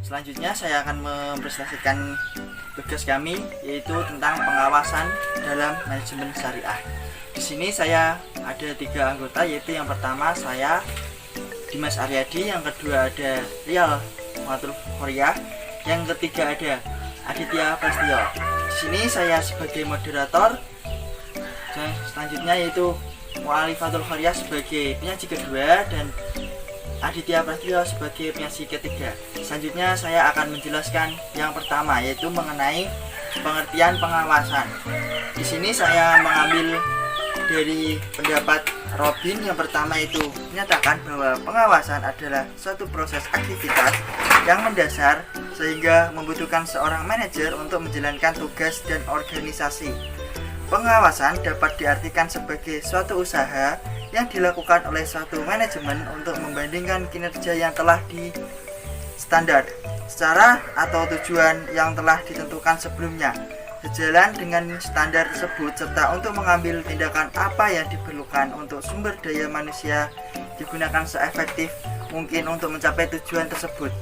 Selanjutnya saya akan mempresentasikan tugas kami, yaitu tentang pengawasan dalam manajemen syariah. Di sini saya ada 3 anggota, yaitu yang pertama saya Dimas Aryadi, yang kedua ada Rial Matul Khoria, yang ketiga ada Aditya Prastio. Di sini saya sebagai moderator, dan selanjutnya yaitu Mu'alifatul Khoria sebagai penyaji kedua dan Aditya Prastio sebagai penyaji ketiga. Selanjutnya saya akan menjelaskan yang pertama, yaitu mengenai pengertian pengawasan. Di sini saya mengambil dari pendapat Robin. Yang pertama itu menyatakan bahwa pengawasan adalah suatu proses aktivitas yang mendasar sehingga membutuhkan seorang manajer untuk menjalankan tugas dan organisasi. Pengawasan dapat diartikan sebagai suatu usaha yang dilakukan oleh suatu manajemen untuk membandingkan kinerja yang telah standar, secara atau tujuan yang telah ditentukan sebelumnya, sejalan dengan standar tersebut, serta untuk mengambil tindakan apa yang diperlukan untuk sumber daya manusia digunakan seefektif mungkin untuk mencapai tujuan tersebut.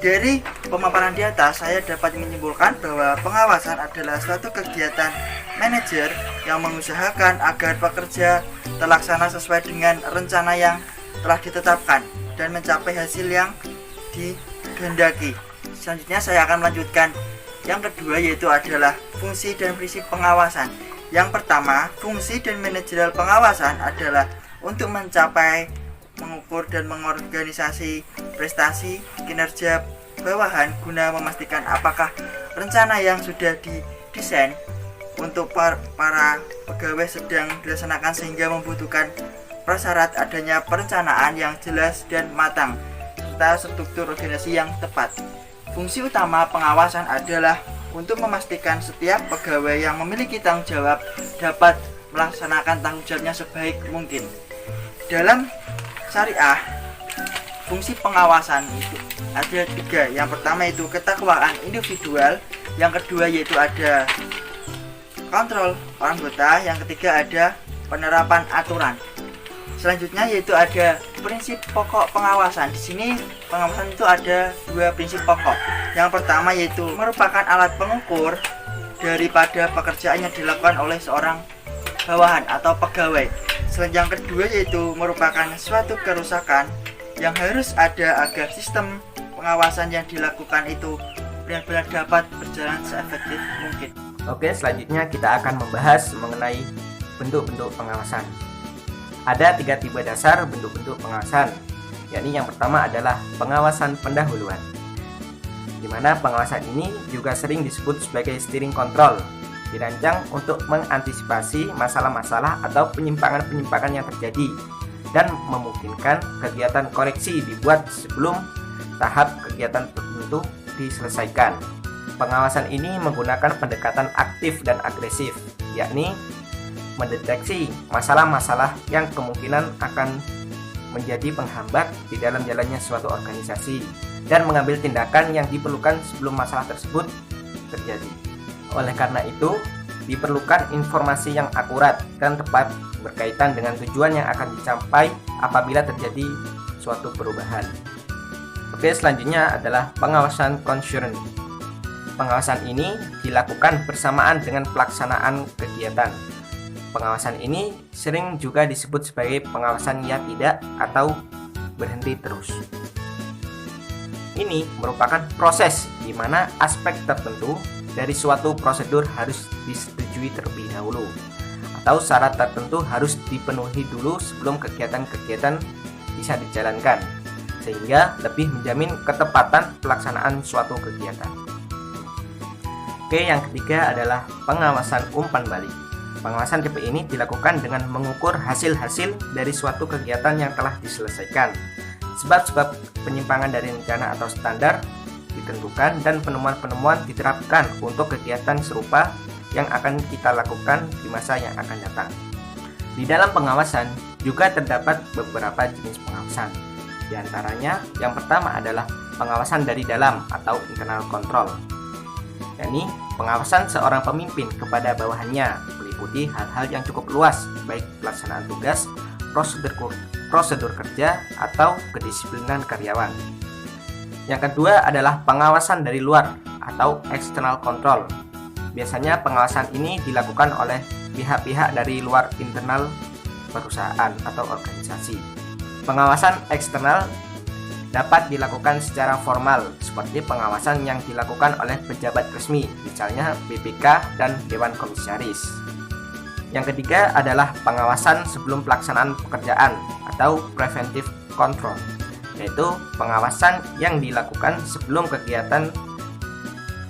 Dari pemaparan di atas, saya dapat menyimpulkan bahwa pengawasan adalah suatu kegiatan manajer yang mengusahakan agar pekerja terlaksana sesuai dengan rencana yang telah ditetapkan dan mencapai hasil yang dikehendaki. Selanjutnya saya akan melanjutkan yang kedua, yaitu adalah fungsi dan prinsip pengawasan. Yang pertama, fungsi dan manajerial pengawasan adalah untuk mencapai, mengukur dan mengorganisasi prestasi kinerja bawahan guna memastikan apakah rencana yang sudah didesain untuk para pegawai sedang dilaksanakan, sehingga membutuhkan prasyarat adanya perencanaan yang jelas dan matang serta struktur organisasi yang tepat. Fungsi utama pengawasan adalah untuk memastikan setiap pegawai yang memiliki tanggung jawab dapat melaksanakan tanggung jawabnya sebaik mungkin. Dalam syariah, fungsi pengawasan itu ada 3. Yang pertama itu ketakwaan individual, yang kedua yaitu ada kontrol anggota, yang ketiga ada penerapan aturan. Selanjutnya yaitu ada prinsip pokok pengawasan. Di sini pengawasan itu ada 2 prinsip pokok. Yang pertama yaitu merupakan alat pengukur daripada pekerjaan yang dilakukan oleh seorang bawahan atau pegawai. Yang kedua yaitu merupakan suatu kerusakan yang harus ada agar sistem pengawasan yang dilakukan itu benar-benar dapat berjalan seefektif mungkin. Oke, selanjutnya kita akan membahas mengenai bentuk-bentuk pengawasan. Ada 3 tipe dasar bentuk-bentuk pengawasan, yakni yang pertama adalah pengawasan pendahuluan, di mana pengawasan ini juga sering disebut sebagai steering control, dirancang untuk mengantisipasi masalah-masalah atau penyimpangan-penyimpangan yang terjadi dan memungkinkan kegiatan koreksi dibuat sebelum tahap kegiatan tertentu diselesaikan. Pengawasan ini menggunakan pendekatan aktif dan agresif, yakni mendeteksi masalah-masalah yang kemungkinan akan menjadi penghambat di dalam jalannya suatu organisasi dan mengambil tindakan yang diperlukan sebelum masalah tersebut terjadi. Oleh karena itu, diperlukan informasi yang akurat dan tepat berkaitan dengan tujuan yang akan dicapai apabila terjadi suatu perubahan. Oke, selanjutnya adalah pengawasan concurrent. Pengawasan ini dilakukan bersamaan dengan pelaksanaan kegiatan. Pengawasan ini sering juga disebut sebagai pengawasan ya tidak atau berhenti terus. Ini merupakan proses di mana aspek tertentu dari suatu prosedur harus disetujui terlebih dahulu, atau syarat tertentu harus dipenuhi dulu sebelum kegiatan-kegiatan bisa dijalankan, sehingga lebih menjamin ketepatan pelaksanaan suatu kegiatan. Oke, yang ketiga adalah pengawasan umpan balik. Pengawasan tipe ini dilakukan dengan mengukur hasil-hasil dari suatu kegiatan yang telah diselesaikan. Sebab-sebab penyimpangan dari rencana atau standar ditentukan dan penemuan-penemuan diterapkan untuk kegiatan serupa yang akan kita lakukan di masa yang akan datang. Di dalam pengawasan juga terdapat beberapa jenis pengawasan. Di antaranya, yang pertama adalah pengawasan dari dalam atau internal control, yakni pengawasan seorang pemimpin kepada bawahannya, meliputi hal-hal yang cukup luas, baik pelaksanaan tugas, prosedur kerja, atau kedisiplinan karyawan. Yang kedua adalah pengawasan dari luar atau external control. Biasanya pengawasan ini dilakukan oleh pihak-pihak dari luar internal perusahaan atau organisasi. Pengawasan eksternal dapat dilakukan secara formal seperti pengawasan yang dilakukan oleh pejabat resmi, misalnya BPK dan Dewan Komisaris. Yang ketiga adalah pengawasan sebelum pelaksanaan pekerjaan atau preventive control, yaitu pengawasan yang dilakukan sebelum kegiatan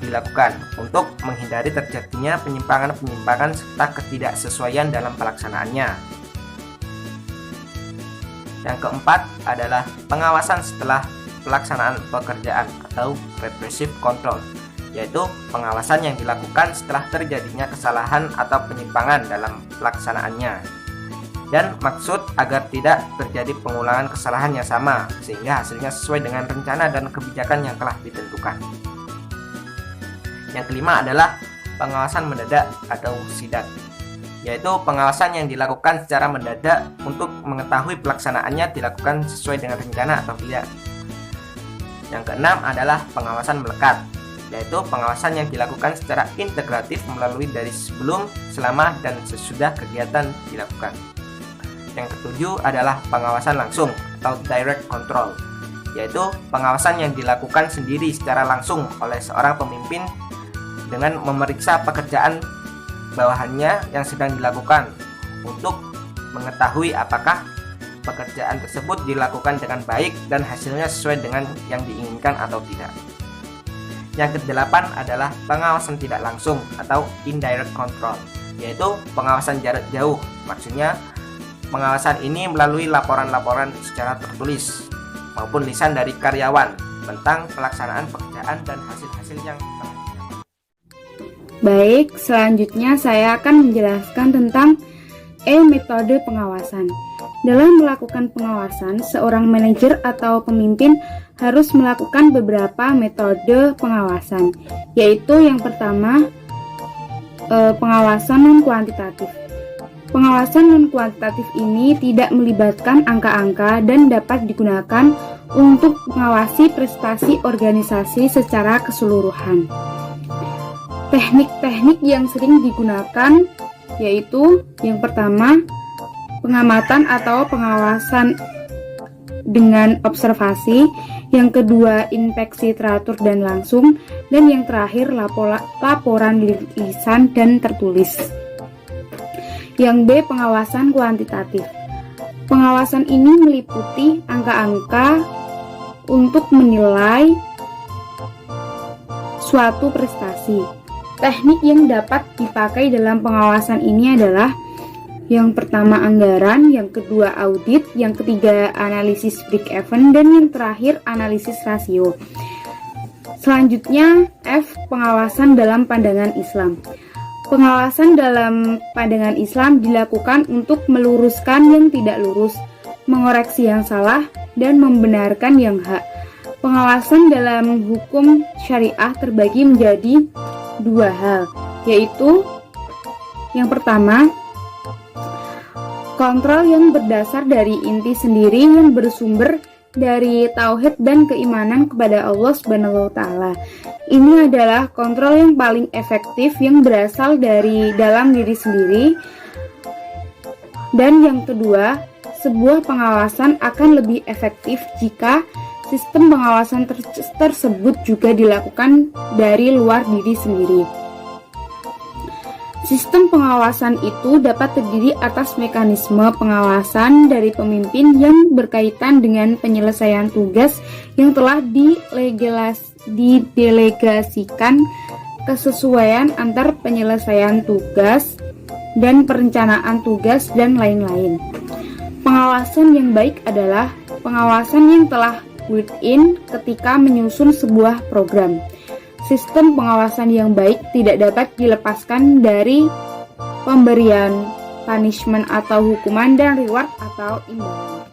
dilakukan untuk menghindari terjadinya penyimpangan-penyimpangan serta ketidaksesuaian dalam pelaksanaannya. Yang keempat adalah pengawasan setelah pelaksanaan pekerjaan atau repressive control, yaitu pengawasan yang dilakukan setelah terjadinya kesalahan atau penyimpangan dalam pelaksanaannya, dan maksud agar tidak terjadi pengulangan kesalahan yang sama sehingga hasilnya sesuai dengan rencana dan kebijakan yang telah ditentukan. Yang kelima adalah pengawasan mendadak atau sidat, yaitu pengawasan yang dilakukan secara mendadak untuk mengetahui pelaksanaannya dilakukan sesuai dengan rencana atau tidak. Yang keenam adalah pengawasan melekat, yaitu pengawasan yang dilakukan secara integratif melalui dari sebelum, selama, dan sesudah kegiatan dilakukan. Yang ketujuh adalah pengawasan langsung atau direct control, yaitu pengawasan yang dilakukan sendiri secara langsung oleh seorang pemimpin dengan memeriksa pekerjaan bawahannya yang sedang dilakukan untuk mengetahui apakah pekerjaan tersebut dilakukan dengan baik dan hasilnya sesuai dengan yang diinginkan atau tidak. Yang kedelapan adalah pengawasan tidak langsung atau indirect control, yaitu pengawasan jarak jauh. Maksudnya pengawasan ini melalui laporan-laporan secara tertulis maupun lisan dari karyawan tentang pelaksanaan pekerjaan dan hasil-hasil yang telah. Baik, selanjutnya saya akan menjelaskan tentang metode pengawasan. Dalam melakukan pengawasan, seorang manajer atau pemimpin harus melakukan beberapa metode pengawasan, yaitu yang pertama, pengawasan non-kuantitatif. Pengawasan non-kuantitatif ini tidak melibatkan angka-angka dan dapat digunakan untuk mengawasi prestasi organisasi secara keseluruhan. Teknik-teknik yang sering digunakan yaitu yang pertama, pengamatan atau pengawasan dengan observasi, yang kedua inspeksi teratur dan langsung, dan yang terakhir laporan lisan dan tertulis. Yang B, pengawasan kuantitatif. Pengawasan ini meliputi angka-angka untuk menilai suatu prestasi. Teknik yang dapat dipakai dalam pengawasan ini adalah yang pertama anggaran, yang kedua audit, yang ketiga analisis break even, dan yang terakhir analisis rasio. Selanjutnya F, pengawasan dalam pandangan Islam. Pengawasan dalam pandangan Islam dilakukan untuk meluruskan yang tidak lurus, mengoreksi yang salah, dan membenarkan yang hak. Pengawasan dalam hukum syariah terbagi menjadi dua hal, yaitu yang pertama, kontrol yang berdasar dari inti sendiri yang bersumber dari tauhid dan keimanan kepada Allah Subhanahu wa taala. Ini adalah kontrol yang paling efektif yang berasal dari dalam diri sendiri. Dan yang kedua, sebuah pengawasan akan lebih efektif jika sistem pengawasan tersebut juga dilakukan dari luar diri sendiri. Sistem pengawasan itu dapat terdiri atas mekanisme pengawasan dari pemimpin yang berkaitan dengan penyelesaian tugas yang telah didelegasikan, kesesuaian antar penyelesaian tugas dan perencanaan tugas, dan lain-lain. Pengawasan yang baik adalah pengawasan yang telah built-in ketika menyusun sebuah program. Sistem pengawasan yang baik tidak dapat dilepaskan dari pemberian punishment atau hukuman dan reward atau imbalan.